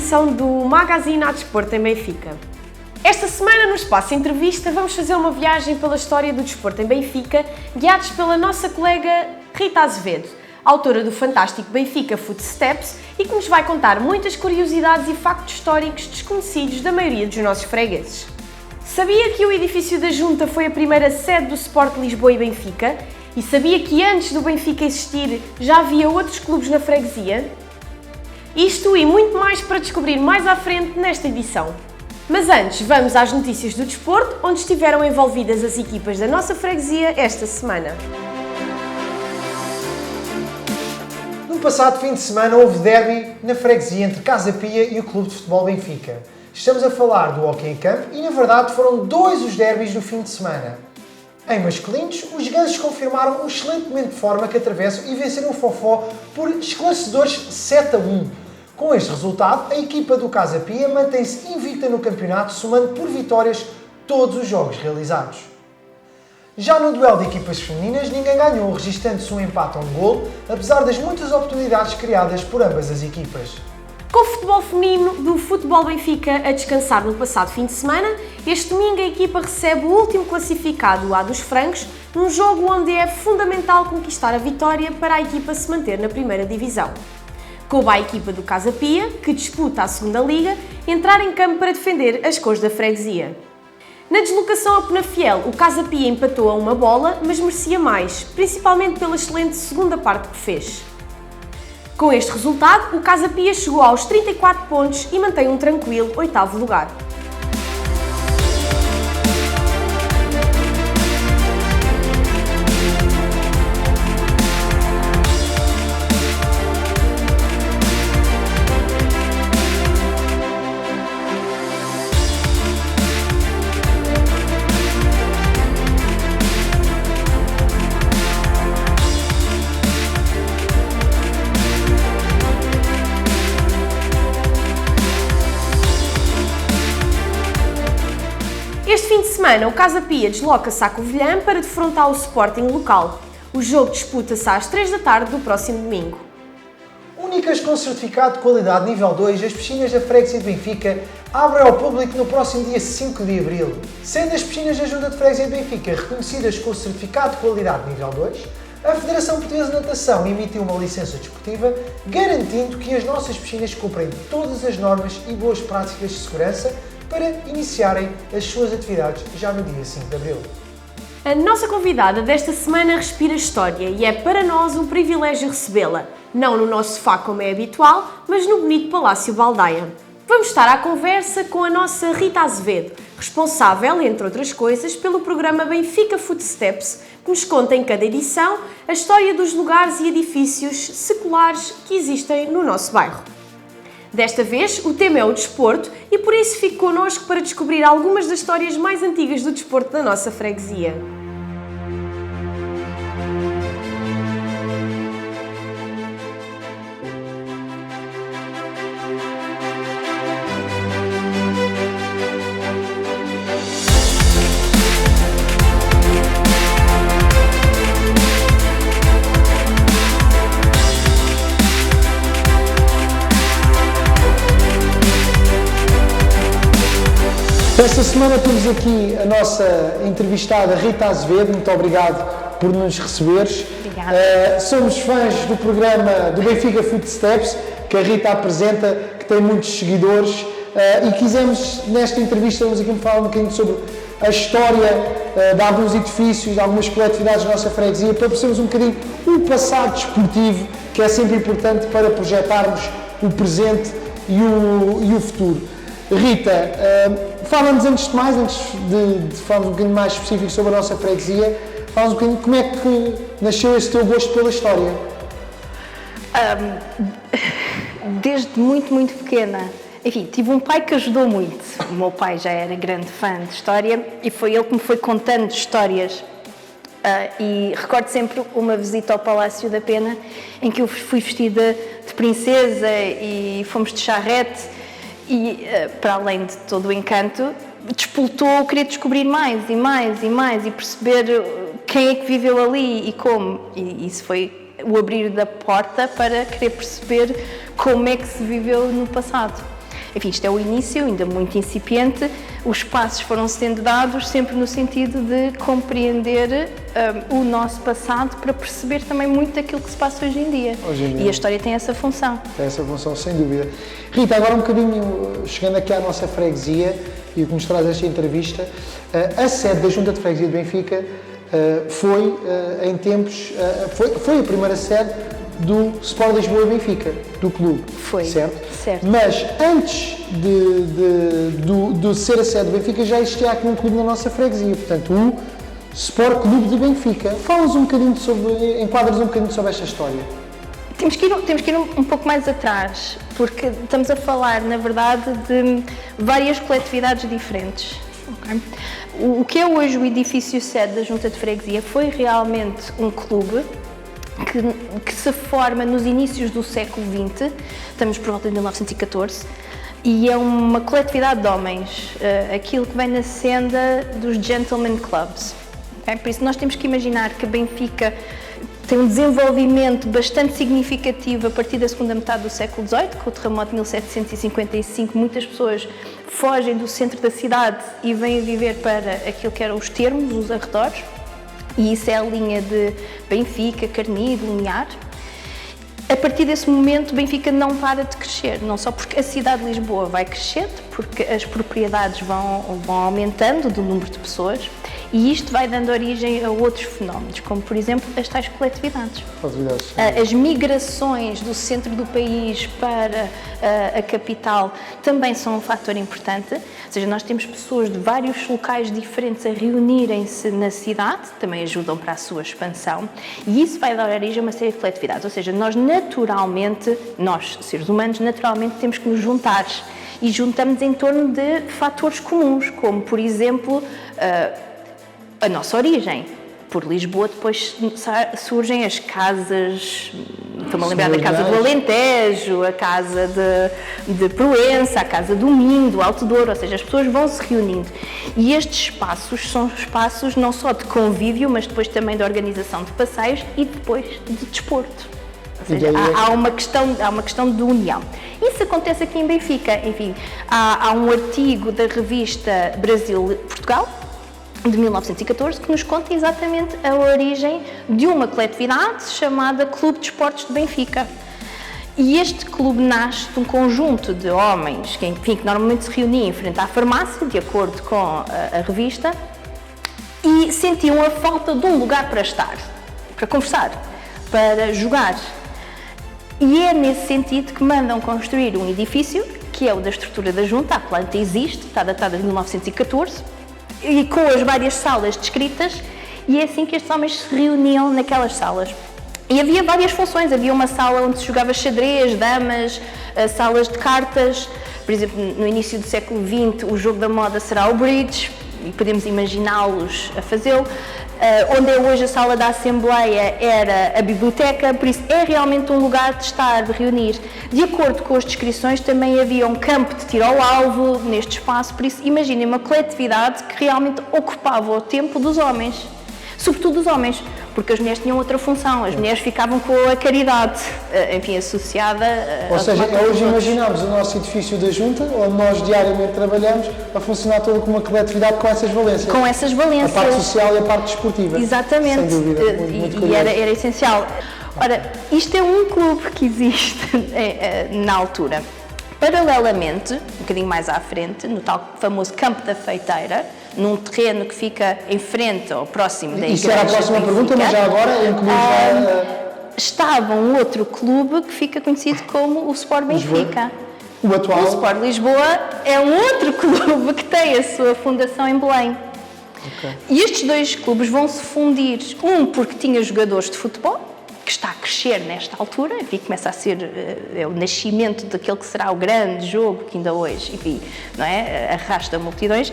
edição do Magazine à Desporto em Benfica. Esta semana, no Espaço Entrevista, vamos fazer uma viagem pela história do desporto em Benfica, guiados pela nossa colega Rita Azevedo, autora do fantástico Benfica Footsteps, e que nos vai contar muitas curiosidades e factos históricos desconhecidos da maioria dos nossos fregueses. Sabia que o edifício da Junta foi a primeira sede do Sport Lisboa e Benfica? E sabia que antes do Benfica existir já havia outros clubes na freguesia? Isto e muito mais para descobrir mais à frente nesta edição. Mas antes, vamos às notícias do desporto, onde estiveram envolvidas as equipas da nossa freguesia esta semana. No passado fim de semana houve derby na freguesia entre Casa Pia e o Clube de Futebol Benfica. Estamos a falar do hóquei em campo e, na verdade, foram dois os derbys no fim de semana. Em masculinos, os gansos confirmaram um excelente momento de forma que atravessam e venceram o Fofó por esclarecedores 7-1. Com este resultado, a equipa do Casa Pia mantém-se invicta no campeonato, somando por vitórias todos os jogos realizados. Já no duelo de equipas femininas, ninguém ganhou, registrando-se um empate a um golo, apesar das muitas oportunidades criadas por ambas as equipas. Com o futebol feminino do Futebol Benfica a descansar no passado fim de semana, este domingo a equipa recebe o último classificado, o A dos Francos, num jogo onde é fundamental conquistar a vitória para a equipa se manter na primeira divisão. Coube à equipa do Casa Pia, que disputa a segunda liga, entrar em campo para defender as cores da freguesia. Na deslocação a Penafiel, o Casa Pia empatou a uma bola, mas merecia mais, principalmente pela excelente segunda parte que fez. Com este resultado, o Casa Pia chegou aos 34 pontos e mantém um tranquilo 8º lugar. Este fim de semana, o Casa Pia desloca-se à Covilhã para defrontar o Sporting local. O jogo disputa-se às 3 da tarde do próximo domingo. Únicas com certificado de qualidade nível 2, as piscinas da freguesia de Benfica abrem ao público no próximo dia 5 de abril. Sendo as piscinas da Junta de Freguesia de Benfica reconhecidas com o certificado de qualidade nível 2, a Federação Portuguesa de Natação emitiu uma licença desportiva garantindo que as nossas piscinas cumprem todas as normas e boas práticas de segurança para iniciarem as suas atividades já no dia 5 de abril. A nossa convidada desta semana respira história e é para nós um privilégio recebê-la, não no nosso sofá como é habitual, mas no bonito Palácio Baldaia. Vamos estar à conversa com a nossa Rita Azevedo, responsável, entre outras coisas, pelo programa Benfica Footsteps, que nos conta em cada edição a história dos lugares e edifícios seculares que existem no nosso bairro. Desta vez, o tema é o desporto e por isso fique connosco para descobrir algumas das histórias mais antigas do desporto da nossa freguesia. Esta semana temos aqui a nossa entrevistada Rita Azevedo, muito obrigado por nos receberes. Obrigada. Somos fãs do programa do Benfica Footsteps, que a Rita apresenta, que tem muitos seguidores, e quisemos, nesta entrevista, vamos aqui falar um bocadinho sobre a história de alguns edifícios, de algumas coletividades da nossa freguesia, para percebermos um bocadinho o passado desportivo, que é sempre importante para projetarmos o presente e o futuro. Rita, fala-nos antes de mais, antes de falarmos um bocadinho mais específico sobre a nossa freguesia, fala-nos um bocadinho como é que nasceu esse teu gosto pela história. Desde muito pequena. Enfim, tive um pai que ajudou muito. O meu pai já era grande fã de história e foi ele que me foi contando histórias. E recordo sempre uma visita ao Palácio da Pena em que eu fui vestida de princesa e fomos de charrete. E, para além de todo o encanto, despoltou querer descobrir mais e perceber quem é que viveu ali e como. E isso foi o abrir da porta para querer perceber como é que se viveu no passado. enfim, isto é o início, ainda muito incipiente, os passos foram sendo dados sempre no sentido de compreender o nosso passado para perceber também muito daquilo que se passa hoje em dia. E a história tem essa função. Tem essa função, sem dúvida. Rita, agora um bocadinho, chegando aqui à nossa freguesia e o que nos traz esta entrevista, a sede da Junta de Freguesia de Benfica foi, em tempos, foi a primeira sede do Sport Lisboa e Benfica, do clube. Foi, certo. Mas antes de ser a sede do Benfica, já existia aqui um clube na nossa freguesia, portanto, o Sport Clube de Benfica. Fala-nos um bocadinho enquadra-nos um bocadinho sobre esta história. Temos que ir um pouco mais atrás, porque estamos a falar, na verdade, de várias coletividades diferentes. Okay? O que é hoje o edifício sede da Junta de Freguesia foi realmente um clube que se forma nos inícios do século XX, estamos por volta de 1914, e é uma coletividade de homens, aquilo que vem na senda dos gentlemen clubs. Okay? Por isso nós temos que imaginar que Benfica tem um desenvolvimento bastante significativo a partir da segunda metade do século XVIII, com o terremoto de 1755, muitas pessoas fogem do centro da cidade e vêm a viver para aquilo que eram os termos, os arredores, e isso é a linha de Benfica, Carnido, Lumiar. A partir desse momento, Benfica não para de crescer, não só porque a cidade de Lisboa vai crescendo, porque as propriedades vão aumentando do número de pessoas, e isto vai dando origem a outros fenómenos, como por exemplo as tais coletividades. As migrações do centro do país para a capital também são um fator importante, ou seja, nós temos pessoas de vários locais diferentes a reunirem-se na cidade, também ajudam para a sua expansão, e isso vai dar origem a uma série de coletividades, ou seja, nós seres humanos, naturalmente temos que nos juntar, e juntamos em torno de fatores comuns, como por exemplo a nossa origem. Por Lisboa depois surgem as casas, estou-me a lembrar da Casa do Alentejo, a Casa de Proença, a Casa do Minho, do Alto Douro, ou seja, as pessoas vão se reunindo. E estes espaços são espaços não só de convívio, mas depois também de organização de passeios e depois de desporto. Ou seja, há uma questão de união. Isso acontece aqui em Benfica. Enfim, há um artigo da revista Brasil-Portugal, de 1914, que nos conta exatamente a origem de uma coletividade chamada Clube de Esportes de Benfica. E este clube nasce de um conjunto de homens que normalmente se reuniam em frente à farmácia, de acordo com a revista, e sentiam a falta de um lugar para estar, para conversar, para jogar. E é nesse sentido que mandam construir um edifício, que é o da estrutura da Junta. A planta existe, está datada de 1914, e com as várias salas descritas, e é assim que estes homens se reuniam naquelas salas. E havia várias funções, havia uma sala onde se jogava xadrez, damas, salas de cartas, por exemplo, no início do século XX o jogo da moda será o bridge, e podemos imaginá-los a fazê-lo. Onde é hoje a sala da Assembleia era a biblioteca, por isso é realmente um lugar de estar, de reunir. De acordo com as descrições, também havia um campo de tiro ao alvo neste espaço, por isso imaginem uma coletividade que realmente ocupava o tempo dos homens, sobretudo dos homens, porque as mulheres tinham outra função, as mulheres ficavam com a caridade, enfim, associada... Ou seja, hoje imaginamos o nosso edifício da Junta, onde nós diariamente trabalhamos, a funcionar todo como uma coletividade com essas valências. Com essas valências. A parte social e a parte desportiva. Exatamente. Sem dúvida, muito e era essencial. Ora, isto é um clube que existe na altura. Paralelamente, um bocadinho mais à frente, no tal famoso Campo da Feiteira, num terreno que fica em frente ou próximo da igreja. Isso era a próxima pergunta, mas já agora estava um outro clube que fica conhecido como o Sport Benfica. O atual? O Sport Lisboa é um outro clube que tem a sua fundação em Belém. Okay. E estes dois clubes vão se fundir, um porque tinha jogadores de futebol, que está a crescer nesta altura, enfim, começa a ser o nascimento daquele que será o grande jogo que ainda hoje, enfim, não é? Arrasta multidões.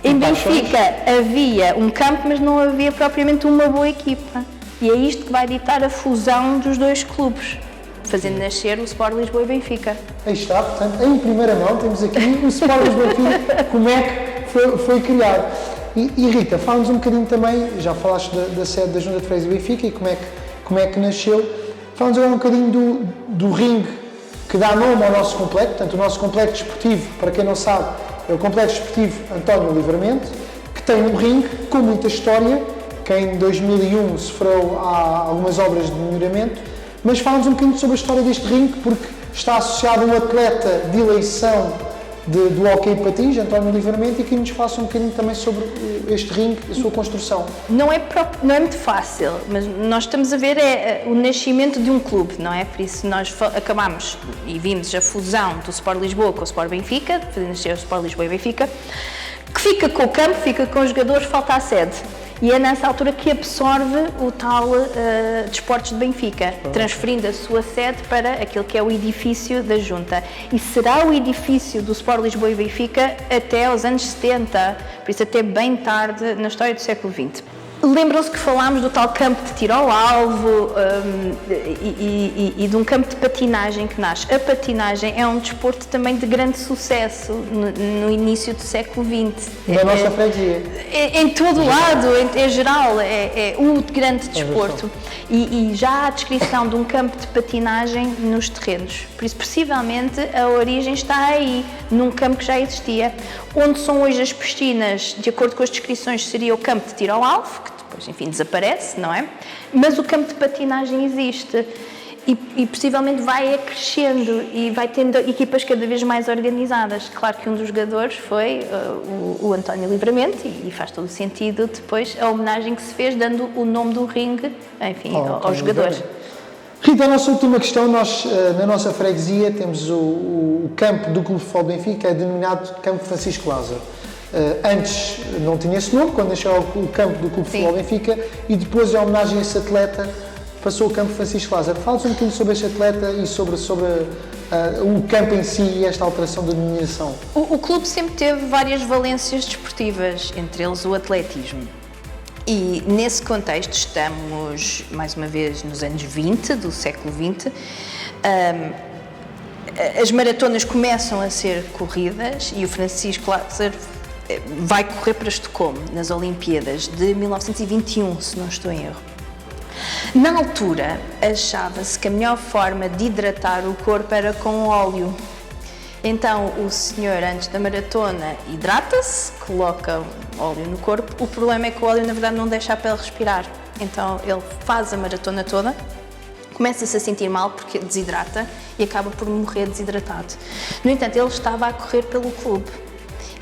Em Benfica havia um campo, mas não havia propriamente uma boa equipa. E é isto que vai ditar a fusão dos dois clubes, fazendo nascer o Sport Lisboa e Benfica. Aí está, portanto, em primeira mão temos aqui o Sport Lisboa e Benfica, como é que foi criado. E Rita, fala-nos um bocadinho também, já falaste da sede da Junta de Freguesia e Benfica e como é que nasceu. Fala-nos agora um bocadinho do ringue que dá nome ao nosso complexo. Portanto, o nosso complexo desportivo, para quem não sabe, é o Complexo Desportivo António Livramento, que tem um ringue com muita história, que em 2001 sofreu algumas obras de melhoramento, mas fala-nos um bocadinho sobre a história deste ringue, porque está associado a um atleta de eleição do hóquei em patins, António Livramento, e que nos faça um bocadinho também sobre este ringue e a sua construção. Não é muito fácil, mas nós estamos a ver o nascimento de um clube, não é? Por isso nós acabamos e vimos a fusão do Sport Lisboa com o Sport Benfica, fazendo nascer o Sport Lisboa e Benfica, que fica com o campo, fica com os jogadores, falta a sede. E é nessa altura que absorve o tal Desportos de Benfica, transferindo a sua sede para aquele que é o edifício da Junta. E será o edifício do Sport Lisboa e Benfica até aos anos 70, por isso até bem tarde na história do século XX. Lembram-se que falámos do tal campo de tiro ao alvo e de um campo de patinagem que nasce. A patinagem é um desporto também de grande sucesso no início do século XX. Na nossa freguesia. Em todo o lado, em geral, é o grande desporto. E já há a descrição de um campo de patinagem nos terrenos. Por isso, possivelmente, a origem está aí, num campo que já existia. Onde são hoje as piscinas, de acordo com as descrições, seria o campo de tiro ao alvo, que depois, enfim, desaparece, não é? Mas o campo de patinagem existe e possivelmente vai crescendo e vai tendo equipas cada vez mais organizadas. Claro que um dos jogadores foi o António Livramento e faz todo o sentido depois a homenagem que se fez dando o nome do ringue, enfim, aos jogadores. Rita, a nossa última questão, nós na nossa freguesia temos o campo do Clube de Futebol Benfica, é denominado Campo Francisco Lázaro. Antes não tinha esse nome, quando nasceu o campo do Clube de Futebol Benfica, e depois, em homenagem a esse atleta, passou o campo Francisco Lázaro. Fala-nos um bocadinho sobre este atleta e sobre o campo em si e esta alteração da denominação. O clube sempre teve várias valências desportivas, entre eles o atletismo. E nesse contexto estamos, mais uma vez, nos anos 20, do século XX. As maratonas começam a ser corridas e o Francisco Lázaro vai correr para Estocolmo, nas Olimpíadas de 1921, se não estou em erro. Na altura, achava-se que a melhor forma de hidratar o corpo era com óleo. Então, o senhor, antes da maratona, hidrata-se, coloca óleo no corpo. O problema é que o óleo, na verdade, não deixa a pele respirar. Então, ele faz a maratona toda, começa-se a sentir mal porque desidrata e acaba por morrer desidratado. No entanto, ele estava a correr pelo clube.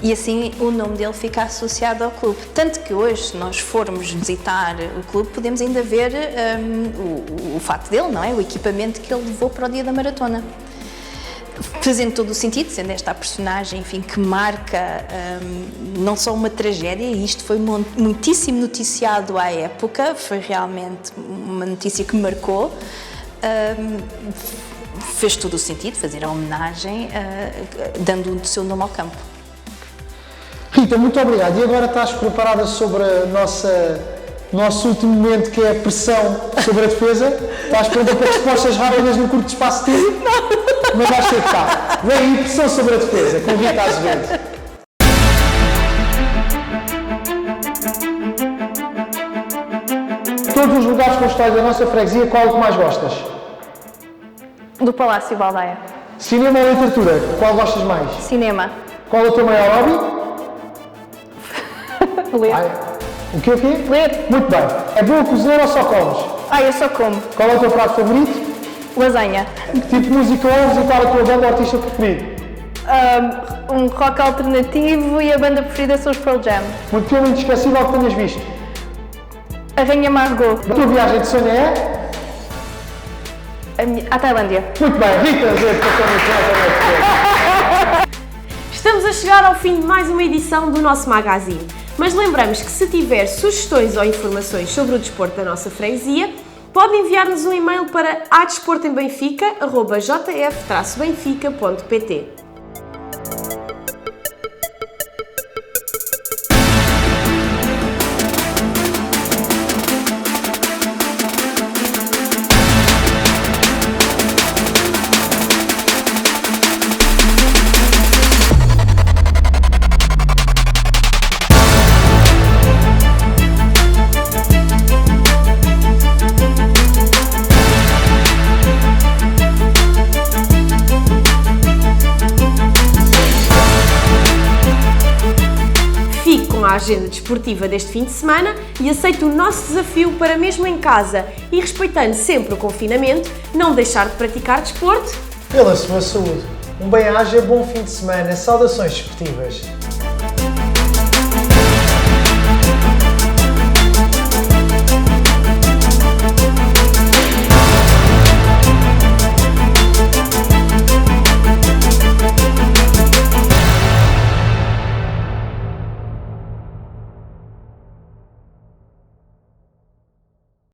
E assim o nome dele fica associado ao clube. Tanto que hoje, se nós formos visitar o clube, podemos ainda ver o fato dele, não é? O equipamento que ele levou para o dia da maratona. Fazendo todo o sentido, sendo esta a personagem, enfim, que marca não só uma tragédia, e isto foi muitíssimo noticiado à época, foi realmente uma notícia que marcou, fez todo o sentido fazer a homenagem, dando o seu nome ao campo. Rita, muito obrigado. E agora estás preparada sobre nosso último momento, que é a pressão sobre a defesa? Estás pronta para respostas rápidas num curto espaço de tempo? Não. Mas vais ter que estar. Vem aí, pressão sobre a defesa, com Rita Azevedo. Todos os lugares com história da nossa freguesia, qual é o que mais gostas? Do Palácio Baldeia. Cinema ou literatura, qual gostas mais? Cinema. Qual é o teu maior hobby? Ler. O quê? Ler. Muito bem. É boa cozinheira ou só comes? Eu só como. Qual é o teu prato favorito? Lasanha. Que tipo de música ouves e qual é a tua banda ou artista preferido? Um rock alternativo e a banda preferida são os Pearl Jam. Muito filme inesquecível que tenhas visto? A Rainha Margot. A tua viagem de sonho é? À Tailândia. Muito bem, Rita Azevedo, Estamos a chegar ao fim de mais uma edição do nosso magazine. Mas lembramos que se tiver sugestões ou informações sobre o desporto da nossa freguesia, pode enviar-nos um e-mail para adesportembenfica@jf-benfica.pt. a agenda desportiva deste fim de semana e aceite o nosso desafio para, mesmo em casa e respeitando sempre o confinamento, não deixar de praticar desporto pela sua saúde. Um bem-aja, bom fim de semana, saudações desportivas!